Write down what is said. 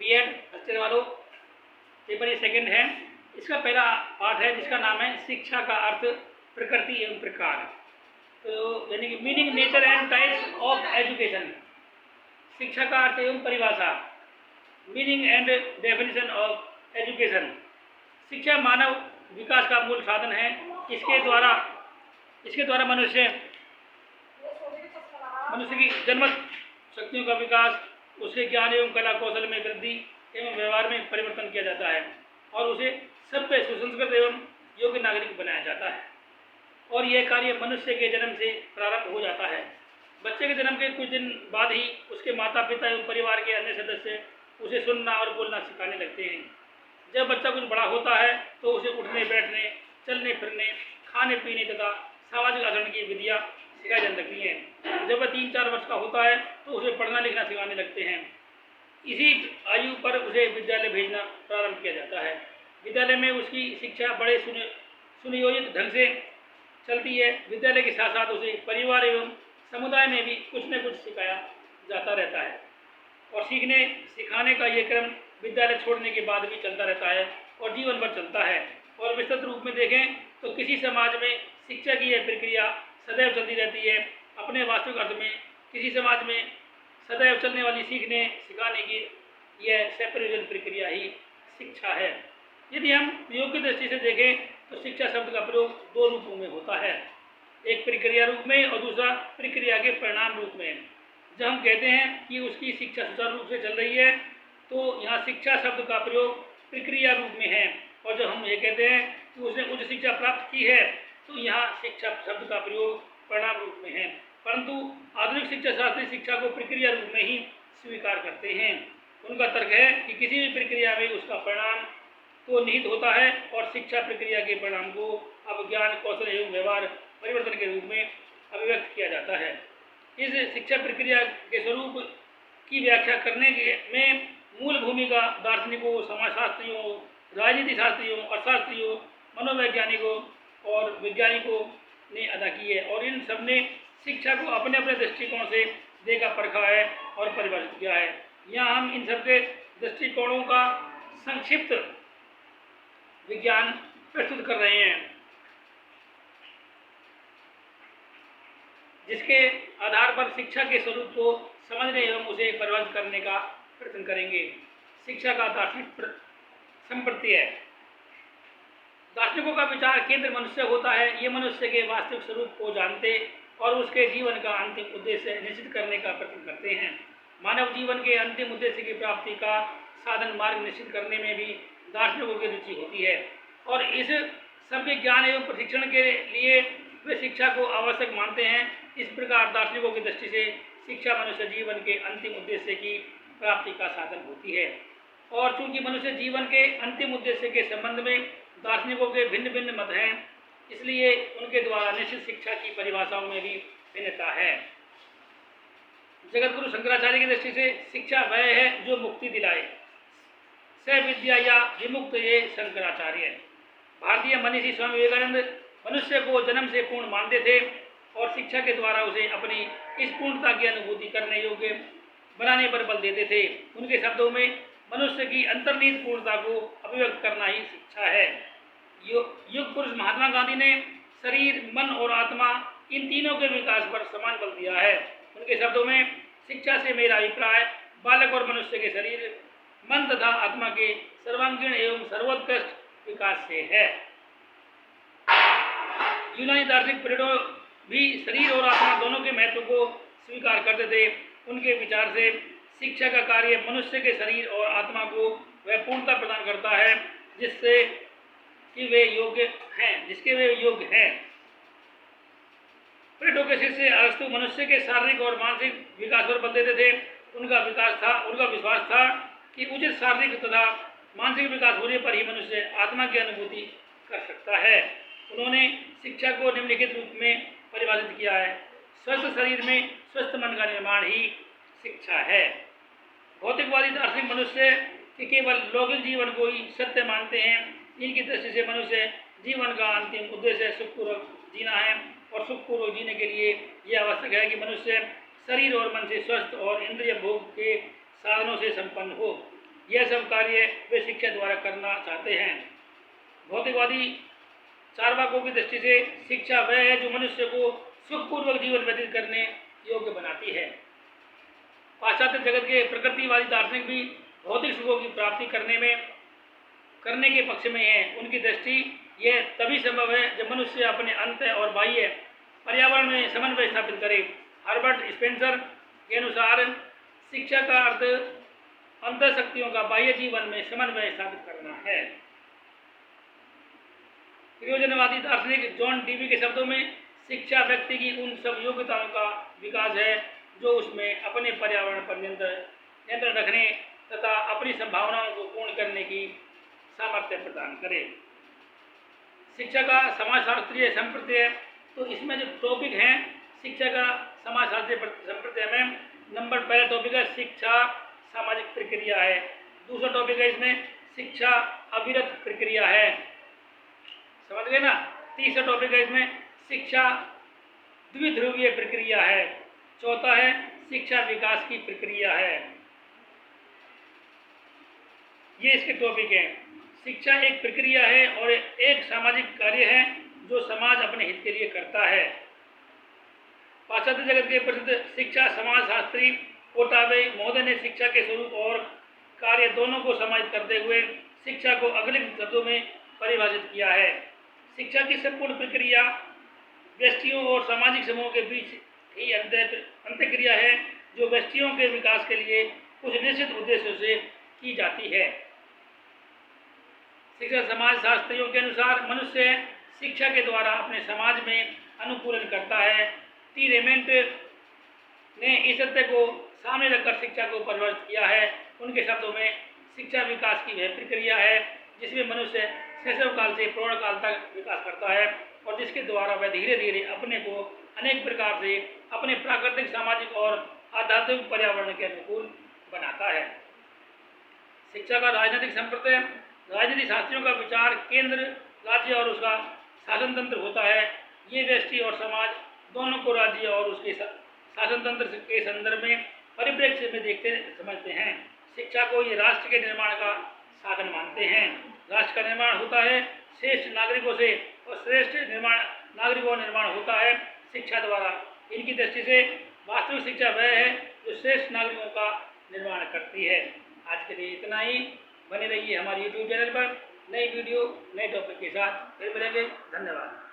BEd first year वालों, paper ये second है। इसका पहला पार्ट है जिसका नाम है शिक्षा का अर्थ, प्रकृति एवं प्रकार। तो यानी कि meaning, nature and types of education. शिक्षा का अर्थ एवं परिभाषा, meaning and definition of education. शिक्षा मानव विकास का मूल साधन है। इसके द्वारा मनुष्य की जन्मत शक्तियों का विकास, उसके ज्ञान एवं कला कौशल में वृद्धि एवं व्यवहार में परिवर्तन किया जाता है और उसे सभ्य, सुसंस्कृत एवं योग्य नागरिक बनाया जाता है। और यह कार्य मनुष्य के जन्म से प्रारंभ हो जाता है। बच्चे के जन्म के कुछ दिन बाद ही उसके माता पिता एवं परिवार के अन्य सदस्य उसे सुनना और बोलना सिखाने लगते हैं। जब बच्चा कुछ बड़ा होता है तो उसे उठने बैठने, चलने फिरने, खाने पीने तथा सामाजिक आचरण की विधियाँ सिखाई जाने लगती हैं। जब वह 3-4 वर्ष का होता है तो उसे पढ़ना लिखना सिखाने लगते हैं। इसी आयु पर उसे विद्यालय भेजना प्रारंभ किया जाता है। विद्यालय में उसकी शिक्षा बड़े सुनियोजित ढंग से चलती है। विद्यालय के साथ साथ उसे परिवार एवं समुदाय में भी कुछ न कुछ सिखाया जाता रहता है और सीखने सिखाने का ये क्रम विद्यालय छोड़ने के बाद भी चलता रहता है और जीवन भर चलता है। और विस्तृत रूप में देखें तो किसी समाज में शिक्षा की यह प्रक्रिया सदैव चलती रहती है। अपने वास्तविक अर्थ में किसी समाज में सदैव चलने वाली सीखने सिखाने की यह सेपरेशन प्रक्रिया ही शिक्षा है। यदि हम प्रयोग की दृष्टि से देखें तो शिक्षा शब्द का प्रयोग 2 रूपों में होता है, एक प्रक्रिया रूप में और दूसरा प्रक्रिया के परिणाम रूप में। जब हम कहते हैं कि उसकी शिक्षा सुचारू रूप से चल रही है तो यहाँ शिक्षा शब्द का प्रयोग प्रक्रिया रूप में है, और जब हम ये कहते हैं कि उसने उच्च शिक्षा प्राप्त की है तो यहाँ शिक्षा शब्द का प्रयोग परिणाम रूप में है। परंतु आधुनिक शिक्षा शास्त्री शिक्षा को प्रक्रिया रूप में ही स्वीकार करते हैं। उनका तर्क है कि किसी भी प्रक्रिया में उसका परिणाम तो निहित होता है और शिक्षा प्रक्रिया के परिणाम को अब ज्ञान, कौशल एवं व्यवहार परिवर्तन के रूप में अभिव्यक्त किया जाता है। इस शिक्षा प्रक्रिया के स्वरूप की व्याख्या करने में मूल भूमिका दार्शनिकों, समाजशास्त्रियों, राजनीति शास्त्रियों, अर्थशास्त्रियों, मनोवैज्ञानिकों और वैज्ञानिकों ने अदा की है और इन सब ने शिक्षा को अपने अपने दृष्टिकोण से देखा, परखा है और परिभाषित किया है। यहाँ हम इन सबके दृष्टिकोणों का संक्षिप्त विज्ञान प्रस्तुत कर रहे हैं, जिसके आधार पर शिक्षा के स्वरूप को समझने एवं उसे परिभाषित करने का प्रयत्न करेंगे। शिक्षा का दार्शनिक संप्रति है। दार्शनिकों का विचार केंद्र मनुष्य होता है। ये मनुष्य के वास्तविक स्वरूप को जानते और उसके जीवन का अंतिम उद्देश्य निश्चित करने का प्रयत्न करते हैं। मानव जीवन के अंतिम उद्देश्य की प्राप्ति का साधन मार्ग निश्चित करने में भी दार्शनिकों की रुचि होती है और इस सबके ज्ञान एवं प्रशिक्षण के लिए वे शिक्षा को आवश्यक मानते हैं। इस प्रकार दार्शनिकों की दृष्टि से शिक्षा मनुष्य जीवन के अंतिम उद्देश्य की प्राप्ति का साधन होती है। और चूंकि मनुष्य जीवन के अंतिम उद्देश्य के संबंध में दार्शनिकों के भिन्न भिन्न मत हैं, इसलिए उनके द्वारा निश्चित शिक्षा की परिभाषाओं में भी भिन्नता है। जगतगुरु शंकराचार्य की दृष्टि से शिक्षा वह है जो मुक्ति दिलाए, स विद्या या विमुक्त ये शंकराचार्य। भारतीय मनीषी स्वामी विवेकानंद मनुष्य को जन्म से पूर्ण मानते थे और शिक्षा के द्वारा उसे अपनी इस पूर्णता की अनुभूति करने योग्य बनाने पर बल देते थे। उनके शब्दों में मनुष्य की अंतर्निहित पूर्णता को अभिव्यक्त करना ही शिक्षा है। युग पुरुष महात्मा गांधी ने शरीर, मन और आत्मा इन तीनों के विकास पर समान बल दिया है। उनके शब्दों में शिक्षा से मेरा अभिप्राय बालक और मनुष्य के शरीर, मन तथा आत्मा के सर्वांगीण एवं सर्वोत्कृष्ट विकास से है। यूनानी दार्शनिक प्लेटो भी शरीर और आत्मा दोनों के महत्व को स्वीकार करते थे। उनके विचार से शिक्षा का कार्य मनुष्य के शरीर और आत्मा को वह पूर्णता प्रदान करता है जिसके वे योग्य हैं। प्लेटो के शिष्य अरस्तु मनुष्य के शारीरिक और मानसिक विकास पर बल देते थे। उनका विश्वास था कि उचित शारीरिक तथा मानसिक विकास होने पर ही मनुष्य आत्मा की अनुभूति कर सकता है। उन्होंने शिक्षा को निम्नलिखित रूप में परिभाषित किया है: स्वस्थ शरीर में स्वस्थ मन का निर्माण ही शिक्षा है। भौतिकवादी दार्शनिक मनुष्य के केवल लौकिक जीवन को ही सत्य मानते हैं। इनकी दृष्टि से मनुष्य जीवन का अंतिम उद्देश्य सुखपूर्वक जीना है और सुखपूर्वक जीने के लिए यह आवश्यक है कि मनुष्य शरीर और मन से स्वस्थ और इंद्रिय भोग के साधनों से संपन्न हो। यह सब कार्य वे शिक्षा द्वारा करना चाहते हैं। भौतिकवादी चार्वाकों की दृष्टि से शिक्षा वह है जो मनुष्य को सुखपूर्वक जीवन व्यतीत करने योग्य बनाती है। पाश्चात्य जगत के प्रकृतिवादी दार्शनिक भी भौतिक सुखों की प्राप्ति करने के पक्ष में है। उनकी दृष्टि यह तभी संभव है जब मनुष्य अपने अंत और बाह्य पर्यावरण में समन्वय स्थापित करे। हर्बर्ट स्पेंसर के अनुसार शिक्षा का अर्थ अंतर शक्तियों का बाह्य जीवन में समन्वय स्थापित करना है। प्रयोजनवादी दार्शनिक जॉन डीवी के शब्दों में शिक्षा व्यक्ति की उन सब योग्यताओं का विकास है जो उसमें अपने पर्यावरण पर नियंत्रण रखने तथा अपनी संभावनाओं को पूर्ण करने की सामर्थ्य प्रदान करे। शिक्षा का समाजशास्त्रीय संप्रत्यय, तो इसमें जो टॉपिक हैं शिक्षा का समाजशास्त्रीय संप्रत्यय में नंबर पहला टॉपिक है शिक्षा सामाजिक प्रक्रिया है। दूसरा टॉपिक है इसमें शिक्षा अविरत प्रक्रिया है, समझ गए ना। तीसरा टॉपिक है इसमें शिक्षा द्विध्रुवीय प्रक्रिया है। चौथा है शिक्षा विकास की प्रक्रिया है। ये इसके टॉपिक हैं। शिक्षा एक प्रक्रिया है और एक सामाजिक कार्य है जो समाज अपने हित के लिए करता है। पाश्चात्य जगत के प्रसिद्ध शिक्षा समाजशास्त्री कोटाबे महोदय ने शिक्षा के स्वरूप और कार्य दोनों को समाहित करते हुए शिक्षा को अगले शब्दों में परिभाषित किया है। शिक्षा की संपूर्ण प्रक्रिया व्यक्तियों और सामाजिक समूहों के बीच ही अंतःक्रिया है जो व्यक्तियों के विकास के लिए कुछ निश्चित उद्देश्यों से की जाती है। शिक्षा समाजशास्त्रियों के अनुसार मनुष्य शिक्षा के द्वारा अपने समाज में अनुकूलन करता है। टी रेमेंट ने इस सत्य को सामने रखकर शिक्षा को परिभाषित किया है। उनके शब्दों में शिक्षा विकास की वह प्रक्रिया है जिसमें मनुष्य शैशव काल से प्रौढ़ काल तक विकास करता है और जिसके द्वारा वह धीरे धीरे अपने को अनेक प्रकार से अपने प्राकृतिक, सामाजिक और आध्यात्मिक पर्यावरण के अनुकूल बनाता है। शिक्षा का राजनीतिक संप्रत्यय, राजनीति शास्त्रियों का विचार केंद्र, राज्य और उसका शासन तंत्र होता है। ये व्यक्ति और समाज दोनों को राज्य और उसके शासन तंत्र के संदर्भ में परिप्रेक्ष्य में देखते समझते हैं। शिक्षा को ये राष्ट्र के निर्माण का साधन मानते हैं। राष्ट्र का निर्माण होता है श्रेष्ठ नागरिकों से और श्रेष्ठ नागरिकों का निर्माण होता है शिक्षा द्वारा। इनकी दृष्टि से वास्तविक शिक्षा वह है जो श्रेष्ठ नागरिकों का निर्माण करती है। आज के लिए इतना ही। बने रहिए हमारे YouTube चैनल पर नई वीडियो नए टॉपिक के साथ। फिर मिलेंगे। धन्यवाद।